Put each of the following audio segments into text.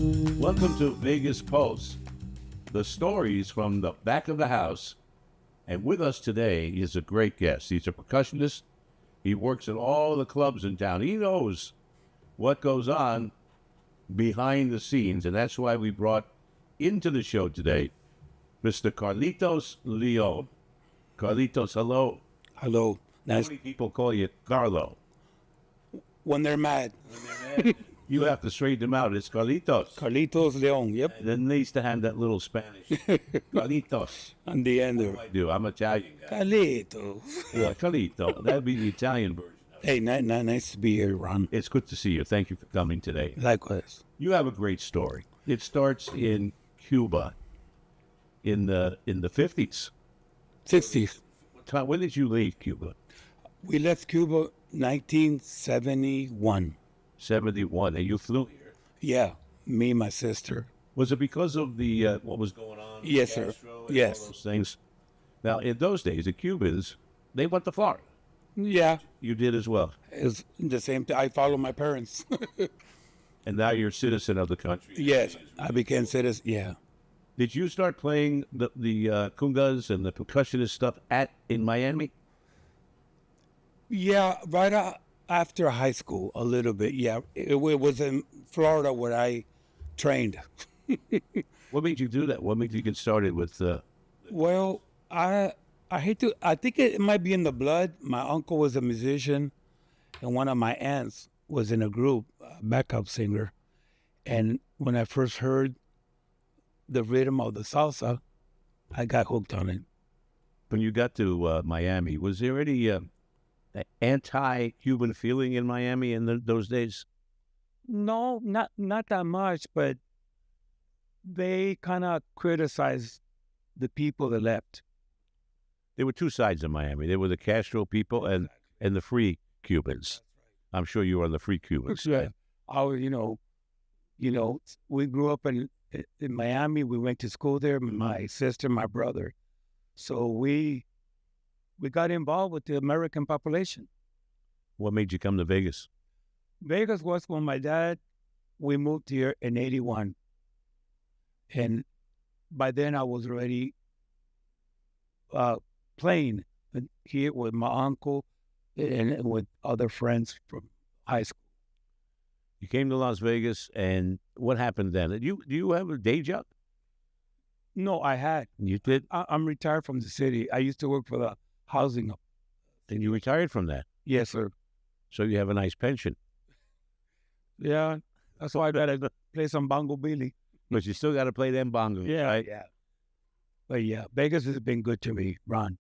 Welcome to Vegas Pulse, the stories from the back of the house. And with us today is a great guest. He's a percussionist. He works at all the clubs in town. He knows what goes on behind the scenes, and that's why we brought into the show today Mr. Carlitos Leon. Carlitos, hello. Hello. How Nice. many people call you Carlo? When they're mad. You have to straighten them out. It's Carlitos. Carlitos Leon. Yep. And then they used to have that little Spanish. Carlitos. On the end What there. do I do? I'm Italian guy. Carlitos. Yeah, Carlito. That'd be the Italian version. Hey, nice to be here, Ron. It's good to see you. Thank you for coming today. Likewise. You have a great story. It starts in Cuba in the 50s. 60s. When did you leave Cuba? We left Cuba 1971. 71. And you flew here. Yeah. Me and my sister. Was it because of the what was going on? with Yes, sir. Castro and Yes. all those things. Now, in those days, the Cubans, they went to Florida. Yeah. You did as well. It's the same thing. I follow my parents. And now you're a citizen of the country. Yes. I became citizen. Yeah. Did you start playing the congas and the percussionist stuff in Miami? Yeah. Right after high school, a little bit. Yeah. It was in Florida where I trained. What made you do that? What made you get started with? Well, I hate to. I think it might be in the blood. My uncle was a musician, and one of my aunts was in a group, backup singer. And when I first heard the rhythm of the salsa, I got hooked on it. When you got to Miami, was there any anti-Cuban feeling in Miami in those days? No, not that much, but they kind of criticized the people that left. There were two sides of Miami. There were the Castro people and the free Cubans. I'm sure you were on the free Cubans. Yeah. I was, we grew up in Miami. We went to school there. My sister, my brother. So we got involved with the American population. What made you come to Vegas? Vegas was when my dad, we moved here in 81. And by then I was already playing here with my uncle and with other friends from high school. You came to Las Vegas, and what happened then? Do you have a day job? No, I had. You did? I'm retired from the city. I used to work for the housing. And you retired from that. Yes, sir. So you have a nice pension. Yeah, that's why I gotta play some bongo billy. But you still got to play them bongos, right? Yeah. But yeah, Vegas has been good to me, Ron.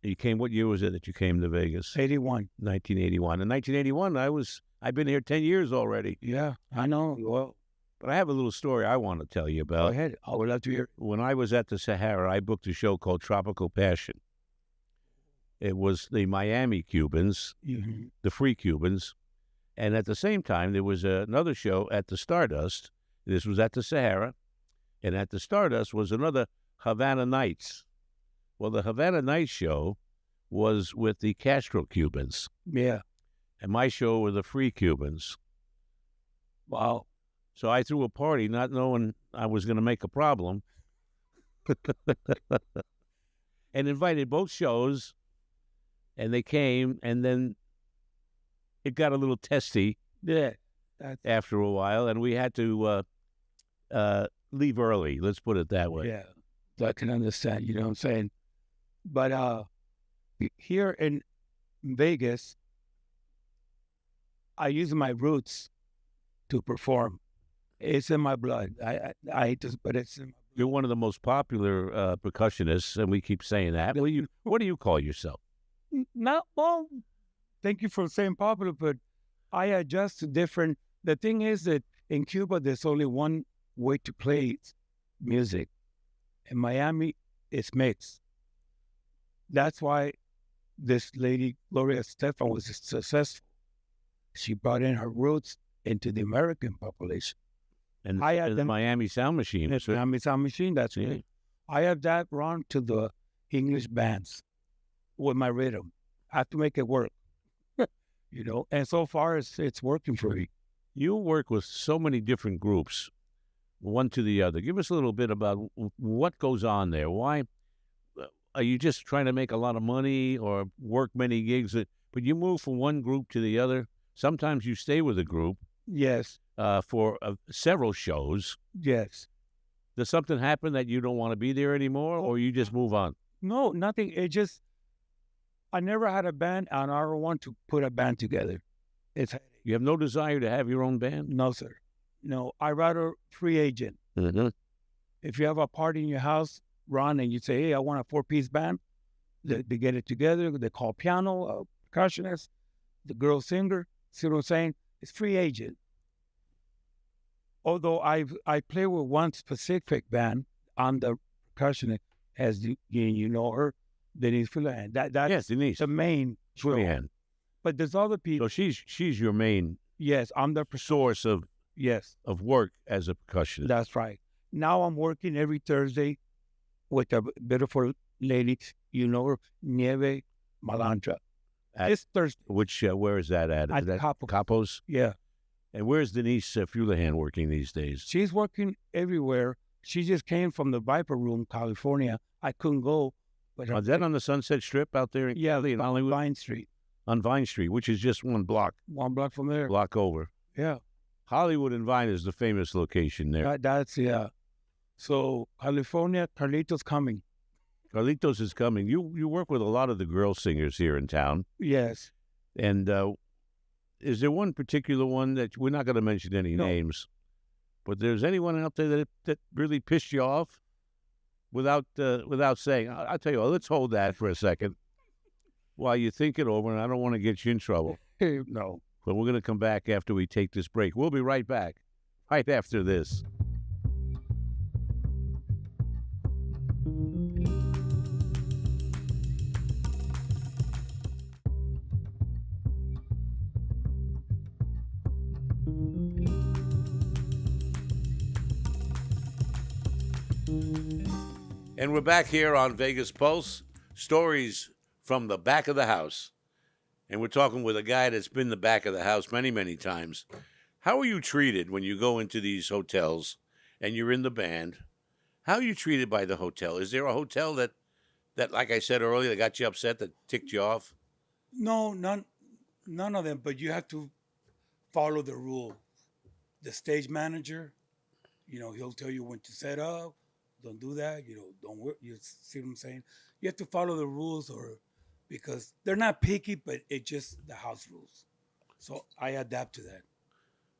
You came, what year was it that you came to Vegas? 81. 1981. In 1981, I've been here 10 years already. Yeah, I know. Well, But I have a little story I want to tell you go about. ahead. I would love to hear. When I was at the Sahara, I booked a show called Tropical Passion. It was the Miami Cubans, Mhm. the free Cubans, and at the same time, there was another show at the Stardust. This was at the Sahara, and at the Stardust was another Havana Nights. Well, the Havana Nights show was with the Castro Cubans, Yeah. and my show were the free Cubans. Wow. So I threw a party not knowing I was going to make a problem and invited both shows, and they came, and then it got a little testy Yeah. after a while, and we had to leave early. Let's put it that way. Yeah. I can understand, you know what I'm saying? But here in Vegas, I use my roots to perform. It's in my blood. I hate to, but it's in my You're one of the most popular percussionists, and we keep saying that. What do you call yourself? Not well. Thank you for saying popular, but I adjust to different. The thing is that in Cuba, there's only one way to play music. In Miami, it's mixed. That's why this lady, Gloria Estefan, was successful. She brought in her roots into the American population. And I had the them- Miami Sound Machine. It's Miami Sound Machine, that's Yeah. it. I have that run to the English bands with my rhythm. I have to make it work, and so far it's working for me. You work with so many different groups. one to the other. Give us a little bit about what goes on there. Why are you just trying to make a lot of money or work many gigs? But you move from one group to the other. Sometimes you stay with a group Yes, for several shows. yes. Does something happen that you don't want to be there anymore, or you just move on? No, nothing. It just, I never had a band, and I don't want to put a band together. It's You have no desire to have your own band? no, sir. No, I rather free agent. Mm-hmm. If you have a party in your house, Ron, and you say, hey, I want a 4-piece band, they get it together. They call piano, a percussionist, the girl singer. See what I'm saying? It's free agent. Although I play with one specific band on the percussionist, as you know her, Denise Fulan. That's Yes, Denise. the main show. Fulihan. But there's other people. So she's your main Yes, I'm the source of yes. work as a percussionist. That's right. Now I'm working every Thursday with a beautiful lady, you know her, Nieve Malandra. This Thursday. Which where is that at? At Is that Capo. Capos? Yeah. And where's Denise Fulihan working these days? She's working everywhere. She just came from the Viper Room, California. I couldn't go. But Is that on the Sunset Strip out there in Hollywood? Vine Street. On Vine Street, which is just one block. One block from there. Block over. Yeah. Hollywood and Vine is the famous location there. That's, yeah. So, California, Carlitos coming. Carlitos is coming. You work with a lot of the girl singers here in town. Yes. And is there one particular one that we're not going to mention any names, but there's anyone out there that really pissed you off without saying? I'll tell you what, let's hold that for a second while you think it over, and I don't want to get you in trouble. No. But we're going to come back after we take this break. We'll be right back, right after this. And we're back here on Vegas Pulse, stories from the back of the house. And we're talking with a guy that's been the back of the house many, many times. How are you treated when you go into these hotels and you're in the band? How are you treated by the hotel? Is there a hotel that like I said earlier, that got you upset, that ticked you off? No, none of them, but you have to follow the rule. The stage manager, he'll tell you when to set up. Don't do that. Don't work. You see what I'm saying? You have to follow the rules, because they're not picky, but it's just the house rules. So I adapt to that.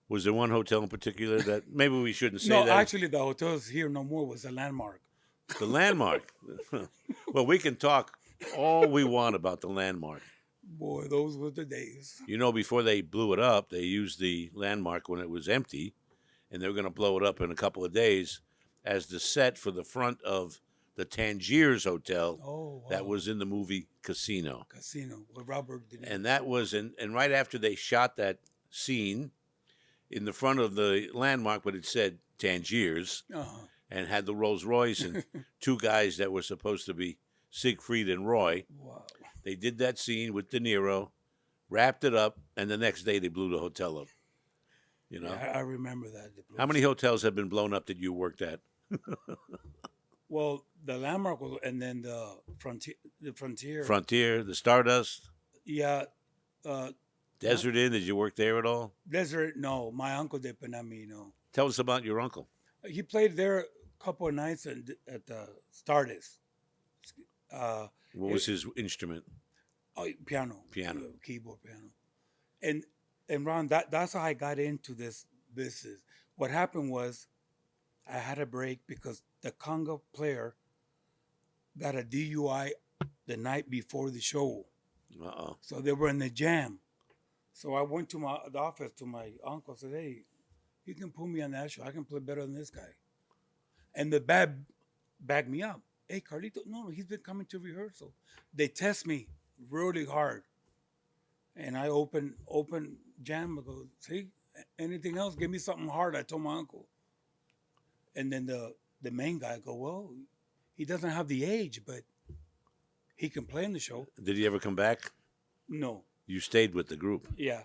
Was there one hotel in particular that maybe we shouldn't say No, that? actually, the hotels here no more was a Landmark. The Landmark. Well, we can talk all we want about the Landmark. Boy, those were the days. Before they blew it up, they used the Landmark when it was empty, and they were going to blow it up in a couple of days as the set for the front of the Tangiers Hotel. Oh, wow. That was in the movie Casino. Casino with Robert De Niro. And that was and right after they shot that scene in the front of the Landmark, but it said Tangiers, and had the Rolls Royce and two guys that were supposed to be Siegfried and Roy. Wow. They did that scene with De Niro, wrapped it up, and the next day they blew the hotel up. Yeah, I remember that. How many hotels have been blown up that you worked at? Well, the Landmark was, and then the Frontier. Frontier, the Stardust. Yeah. Desert Inn, did you work there at all? Desert, no. My uncle did, but not me, no. Tell us about your uncle. He played there a couple of nights at the Stardust. What was his instrument? Oh, piano. Piano. Keyboard piano. And Ron, that's how I got into this business. What happened was I had a break because the conga player got a DUI the night before the show. Uh-oh. So they were in the jam. So I went to the office to my uncle and said, hey, you can put me on that show. I can play better than this guy. And the band backed me up. Hey, Carlito, no, he's been coming to rehearsal. They test me really hard. And I open jam. I go, see, anything else? Give me something hard. I told my uncle. And then the main guy go, well, he doesn't have the age, but he can play in the show. Did he ever come back? No. You stayed with the group. Yeah.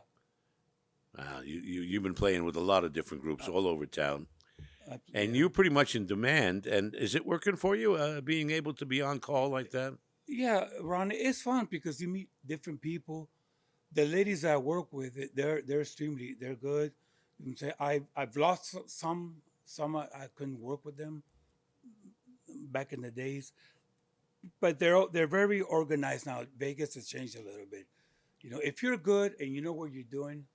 You've been playing with a lot of different groups all over town. And Yeah. you're pretty much in demand. And is it working for you, being able to be on call like that? Yeah, Ron, it's fun because you meet different people. The ladies I work with, they're extremely they're good. You can say I've lost some I couldn't work with them back in the days, but they're very organized now. Vegas has changed a little bit. You know, if you're good and you know what you're doing,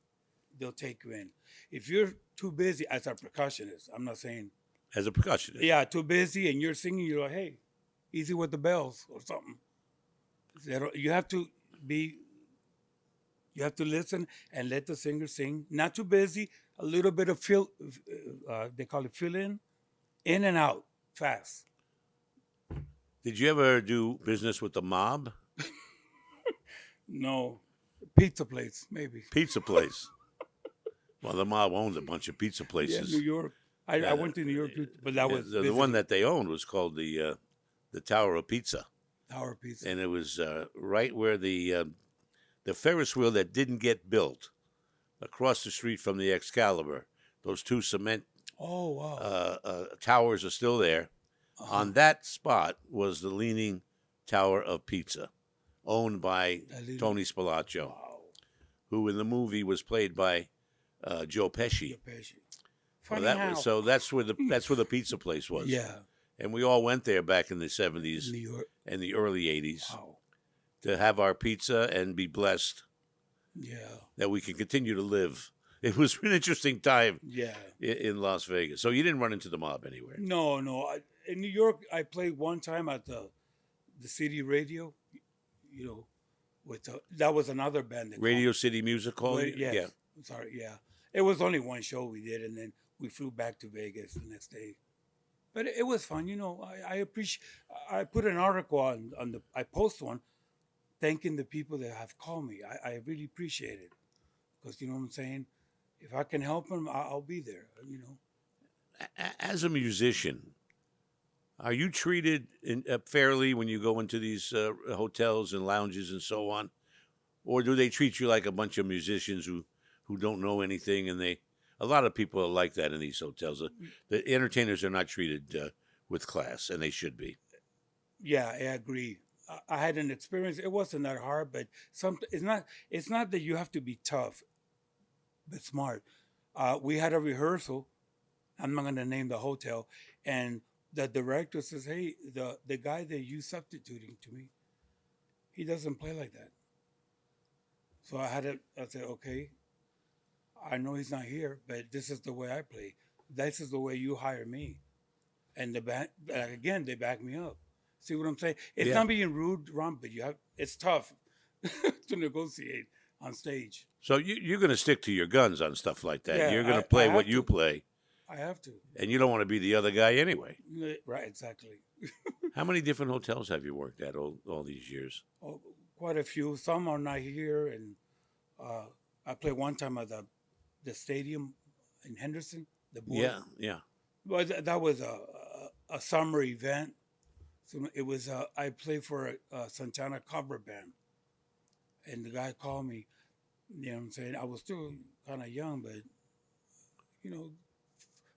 they'll take you in. If you're too busy as a percussionist, I'm not saying As a percussionist? yeah, too busy and you're singing, you're like, hey, easy with the bells or something. You have to be you have to listen and let the singer sing. Not too busy. A little bit of fill. They call it fill in and out, fast. Did you ever do business with the mob? No, pizza place maybe. Pizza place. Well, the mob owned a bunch of pizza Yeah, places. New York. I went to New York, but that Yeah, was the one that they owned was called the Tower of Pizza, Tower Pizza. and it was right where the Ferris wheel that didn't get built, across the street from the Excalibur. Those two cement Oh wow. towers are still there. Uh-huh. On that spot was the Leaning Tower of Pizza, owned by Tony Spilaccio, Wow. who in the movie was played by Joe Pesci. Funny Well, how. so that's where the pizza place was. Yeah, And we all went there back in the 70s New York. and the early 80s Wow. to have our pizza and be blessed Yeah. that we can continue to live. It was an interesting time Yeah. in Las Vegas. So you didn't run into the mob anywhere. No, no. In New York, I played one time at the city radio. You know, with that was another band. That Radio City Music Hall? Yes. Yeah. Sorry. Yeah. It was only one show we did, and then we flew back to Vegas the next day. But it was fun. You know, I appreciate. I put an article on the. I post one, thanking the people that have called me. I really appreciate it, because you know what I'm saying. If I can help them, I'll be there. You know. As a musician, are you treated fairly when you go into these hotels and lounges and so on? Or do they treat you like a bunch of musicians who don't know anything? And a lot of people are like that in these hotels. The entertainers are not treated with class, and they should be. Yeah, I agree. I had an experience. It wasn't that hard, but it's not that you have to be tough, but smart. We had a rehearsal. I'm not going to name the hotel, and the director says, "Hey, the guy that you substituting to me, he doesn't play like that." So I said, "Okay, I know he's not here, but this is the way I play. This is the way you hire me." And the band, again, they back me up. See what I'm saying? It's Yeah. not being rude, Ron, but it's tough to negotiate on stage. So you're going to stick to your guns on stuff like that. Yeah, You're going I to play have what you to. play, I have to. and you don't want to be the other guy anyway. Right, exactly. How many different hotels have you worked at all these years? Oh, quite a few. Some are not here, and I played one time at the stadium in Henderson. The board. Yeah, yeah. Well, that was a summer event. So it was I played for a Santana cover band, and the guy called me. You know what I'm saying? I was still kind of young, but you know,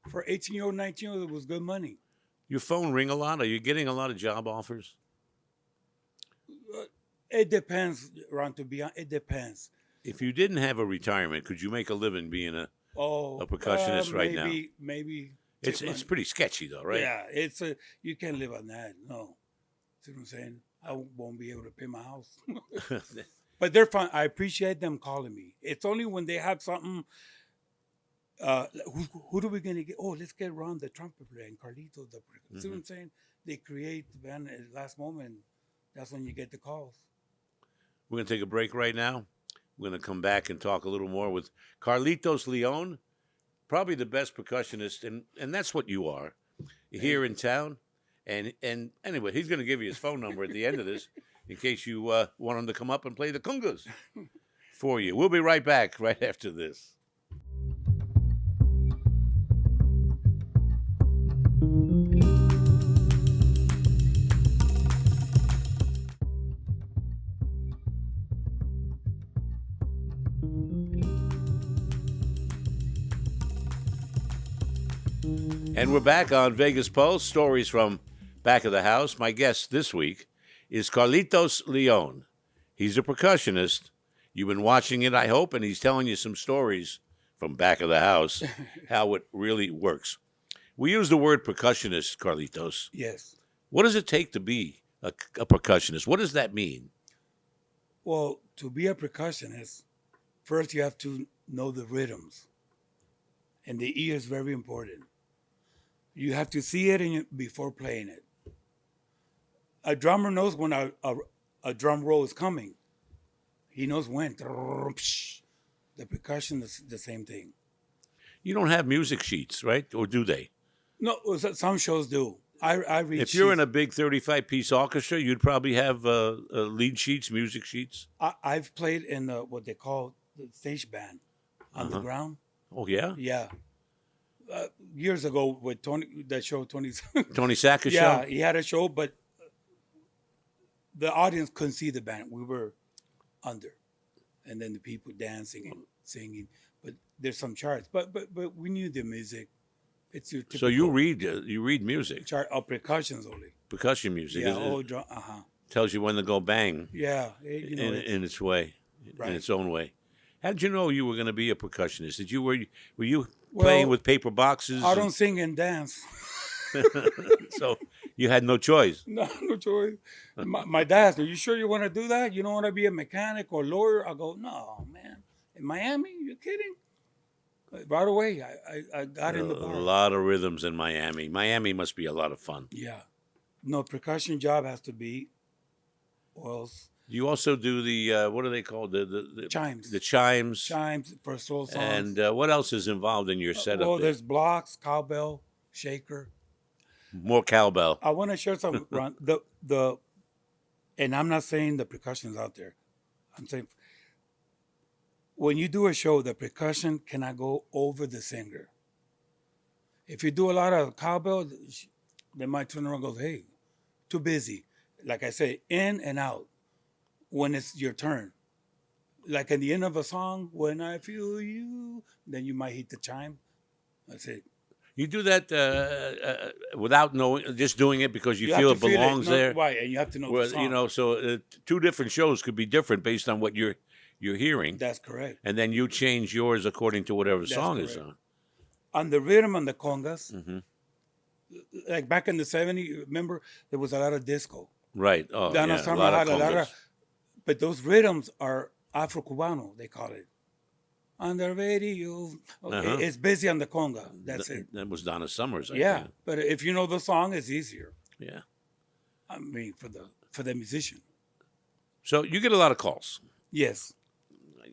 for 18-year-old, 19-year-old, it was good money. Your phone ring a lot? Are you getting a lot of job offers? It depends, Ron. To be honest, it depends. If you didn't have a retirement, could you make a living being a percussionist right now? Maybe. It's pretty sketchy though, right? Yeah, you can't live on that. No, see what I'm saying? I won't be able to pay my house. But they're fun. I appreciate them calling me. It's only when they have something. Who are we gonna get? Oh, let's get Ron, the trumpet player, and Carlitos. See what I'm saying? They create the band at the last moment. That's when you get the calls. We're gonna take a break right now. We're gonna come back and talk a little more with Carlitos Leon, probably the best percussionist, and that's what you are here in town. And anyway, he's gonna give you his phone number at the end of this in case you want him to come up and play the congas for you. We'll be right back right after this. And we're back on Vegas Pulse, stories from back of the house. My guest this week is Carlitos Leon. He's a percussionist. You've been watching it, I hope, and he's telling you some stories from back of the house, how it really works. We use the word percussionist, Carlitos. Yes. What does it take to be a percussionist? What does that mean? Well, to be a percussionist, first you have to know the rhythms. And the ear is very important. You have to see it before playing it. A drummer knows when a drum roll is coming. He knows when. The percussion is the same thing. You don't have music sheets, right? Or do they? No, some shows do. I read If you're in sheets. a big 35-piece orchestra, you'd probably have lead sheets, music sheets. I've played in what they call the stage band on the ground. Oh, yeah? Yeah. Years ago with Tony Tony Sacker's yeah, show? he had a show, but the audience couldn't see the band. We were under, and then the people dancing and singing. But there's some charts. But we knew the music. It's your typical So you read music, chart of percussions only. percussion music. Yeah, It drum. tells you when to go bang Yeah, in its way, Right. in its own way. How did you know you were going to be a percussionist? Were you playing with paper boxes? I don't sing and dance. So you had no choice. No choice. My dad said, "You sure you want to do that? You don't want to be a mechanic or lawyer?" I go, "No, man. In Miami, you kidding?" Right away, I got in the bar. A lot of rhythms in Miami. Miami must be a lot of fun. Yeah. No, percussion job has to be, or else You also do the what are they called? The chimes. The chimes. Chimes for soul songs. And what else is involved in your setup? Well, there? there's blocks, cowbell, shaker. More cowbell. I want to share some, Ron. And I'm not saying the percussion's out there. I'm saying when you do a show, the percussion cannot go over the singer. If you do a lot of cowbell, they might turn around and go, "Hey, too busy." Like I say, in and out when it's your turn. Like at the end of a song, "When I feel you," then you might hit the chime. That's it. You do that without knowing, just doing it because you have feel to it belongs there. Right, and you have to know the song. So two different shows could be different based on what you're hearing. That's correct. And then you change yours according to whatever That's song is correct. on. On the rhythm on the congas, Mm-hmm. like back in the 70s, remember, there was a lot of disco. Right. Oh, Donna yeah. Summer had a lot of, but those rhythms are Afro-Cubano, they call it. On the radio, it's busy on the conga. That's it. That was Donna Summers. I Yeah, think. but if you know the song, it's easier. Yeah. I mean, for the musician. So you get a lot of calls. Yes.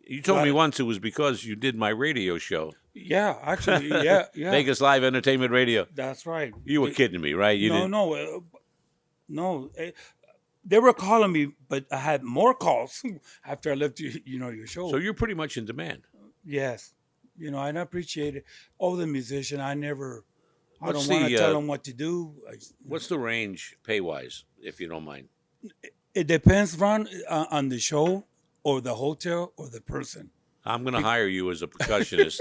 You told me once it was because you did my radio show. Yeah, actually, yeah. Vegas Live Entertainment Radio. That's right. You were kidding me, right? You didn't. No. They were calling me, but I had more calls after I left your show. So you're pretty much in demand. Yes. And I appreciate it. Oh, the musician, I don't want to the, tell them what to do. What's the range pay-wise, if you don't mind? It depends, Ron, on the show or the hotel or the person. I'm going to hire you as a percussionist.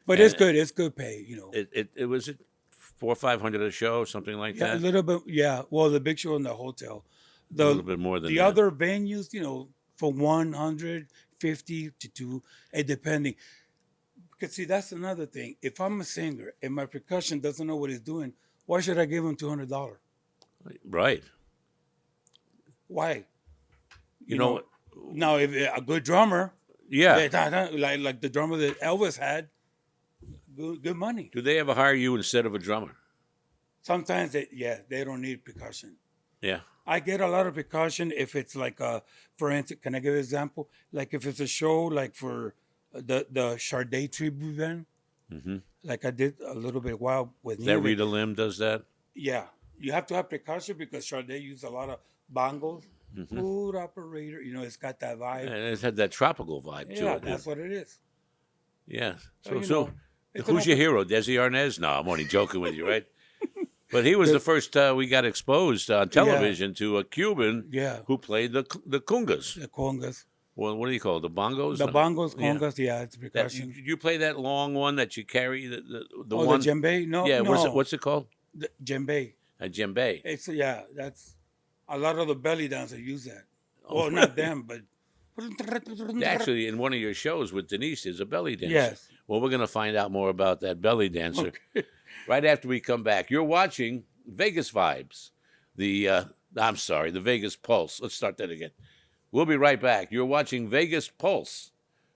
But it's good. It's good pay, It was $400 or $500 a show, something like Yeah, that? a little bit. Yeah. Well, the big show in the hotel. A little bit more than the that. other venues, from 150 to 2, depending. Because see, that's another thing. If I'm a singer and my percussion doesn't know what he's doing, why should I give him $200? Right. Why? You know, now if a good drummer, yeah. like the drummer that Elvis had, good money. Do they ever hire you instead of a drummer? Sometimes they don't need percussion. Yeah. I get a lot of percussion if it's like for instance, can I give an example? Like if it's a show like for the Sade tribute band, like I did a little bit while with That Rita Lim does that? Yeah, you have to have percussion because Sade used a lot of bongos. Food operator, it's got that vibe. And it had that tropical vibe to Yeah, it. that's what it is. Yeah. So, Who's your hero? Desi Arnaz? No, I'm only joking with you, right? But he was the first we got exposed on television to a Cuban who played the congas. The congas. Well, what do you call it? The bongos? The bongos, Yeah. congas, yeah, it's That, percussion. you play that long one that you carry, the Oh, one? the djembe? No, Yeah, no. what's it called? The djembe. A djembe. It's yeah, that's a lot of the belly dancers use that. Oh, Well, not them, but Actually, in one of your shows with Denise, there's a belly dancer. yes. Well, we're going to find out more about that belly dancer right after we come back. You're watching Vegas Vibes, the Vegas Pulse. Let's start that again. We'll be right back. You're watching Vegas Pulse,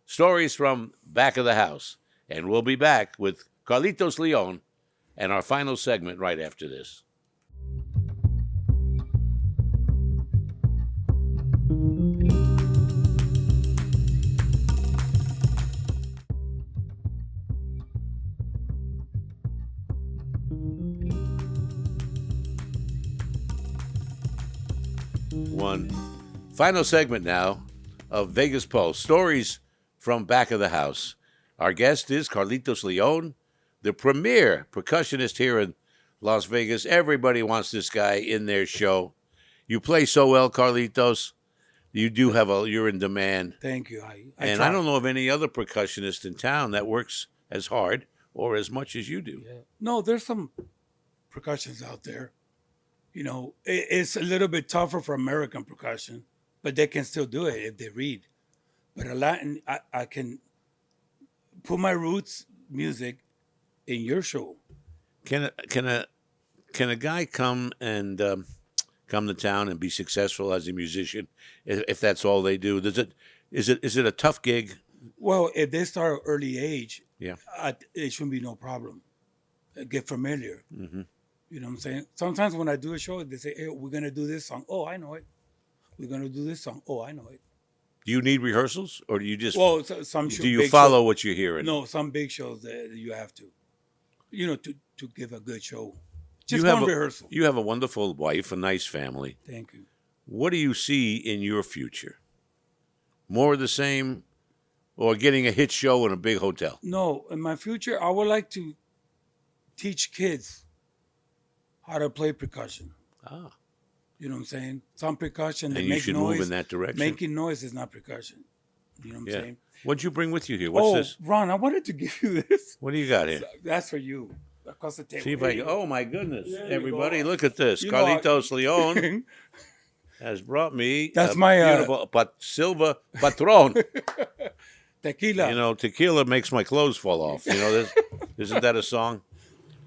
stories from back of the house. And we'll be back with Carlitos Leon and our final segment right after this. One final segment now of Vegas Pulse, stories from back of the house. Our guest is Carlitos Leon, the premier percussionist here in Las Vegas. Everybody wants this guy in their show. You play so well, Carlitos. You do have you're in demand. Thank you. I don't know of any other percussionist in town that works as hard or as much as you do. Yeah. No, there's some percussions out there. You know, it's a little bit tougher for American percussion, but they can still do it if they read. But a Latin, I can put my roots music in your show. Can a guy come and come to town and be successful as a musician if that's all they do? Is it a tough gig? Well, if they start early age, Yeah. It shouldn't be no problem. Get familiar. Mm-hmm. You know what I'm saying? Sometimes when I do a show, they say, hey, we're going to do this song. Oh, I know it. We're going to do this song. Oh, I know it. Do you need rehearsals, or do you just some do you follow what you're hearing? No, some big shows that you have to, to give a good show. You Just have one rehearsal. You have a wonderful wife, a nice family. Thank you. What do you see in your future? More of the same, or getting a hit show in a big hotel? No, in my future, I would like to teach kids how to play percussion. Ah, You know what I'm saying? Some percussion, they and you make should noise. move in that direction. Making noise is not percussion. You know what I'm Yeah. saying? What'd you bring with you here? What's this? Ron, I wanted to give you this. What do you got here? That's for you. Across the table. See if I can. Oh my goodness! There you Everybody, go. look at this. You know, Carlitos Leon has brought me That's a my, beautiful Silva Patron. Tequila. You know, tequila makes my clothes fall off. You know, isn't that a song?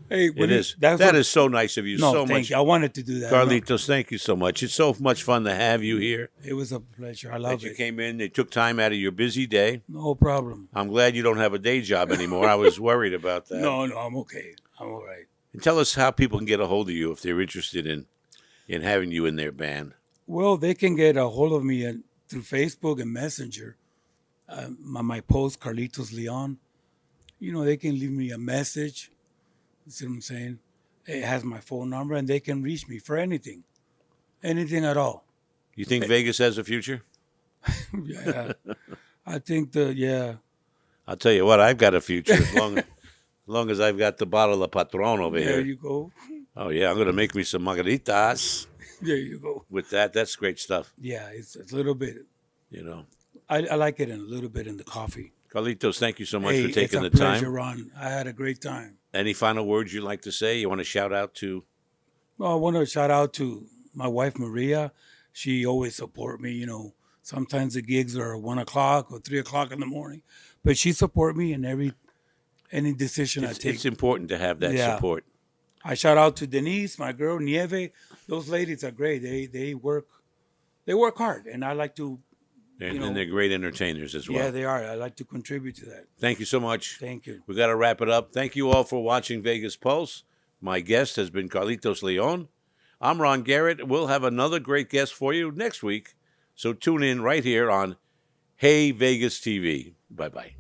Hey, It is. That is so nice of you. No, so thank much, you. I wanted to do that. Carlitos. Thank you so much. It's so much fun to have you here. No, it was a pleasure. I That love you it. came in. They took time out of your busy day. No problem. I'm glad you don't have a day job anymore. I was worried about that. No, I'm okay. I'm all right. And tell us how people can get a hold of you if they're interested in having you in their band. Well, they can get a hold of me through Facebook and Messenger. My post, Carlitos Leon. You know, they can leave me a message. You see what I'm saying? It has my phone number, and they can reach me for anything at all. You think Vegas has a future? Yeah, I think I'll tell you what, I've got a future as long as I've got the bottle of Patron over there here. you go. Oh yeah, I'm gonna make me some margaritas There you go. with that. That's great stuff. Yeah, it's a little bit. You know, I like it a little bit in the coffee. Carlitos, thank you so much Hey, for taking the it's a pleasure, time. Ron. I had a great time. Any final words you'd like to say? You want to shout out to? Well, I want to shout out to my wife, Maria. She always support me. You know, sometimes the gigs are 1 o'clock or 3 o'clock in the morning, but she support me in any decision I take. It's important to have that Yeah. support. I shout out to Denise, my girl, Nieve. Those ladies are great. They work hard, and I like to. And they're great entertainers as well. Yeah, they are. I like to contribute to that. Thank you so much. Thank you. We got to wrap it up. Thank you all for watching Vegas Pulse. My guest has been Carlitos Leon. I'm Ron Garrett. We'll have another great guest for you next week. So tune in right here on Hey Vegas TV. Bye-bye.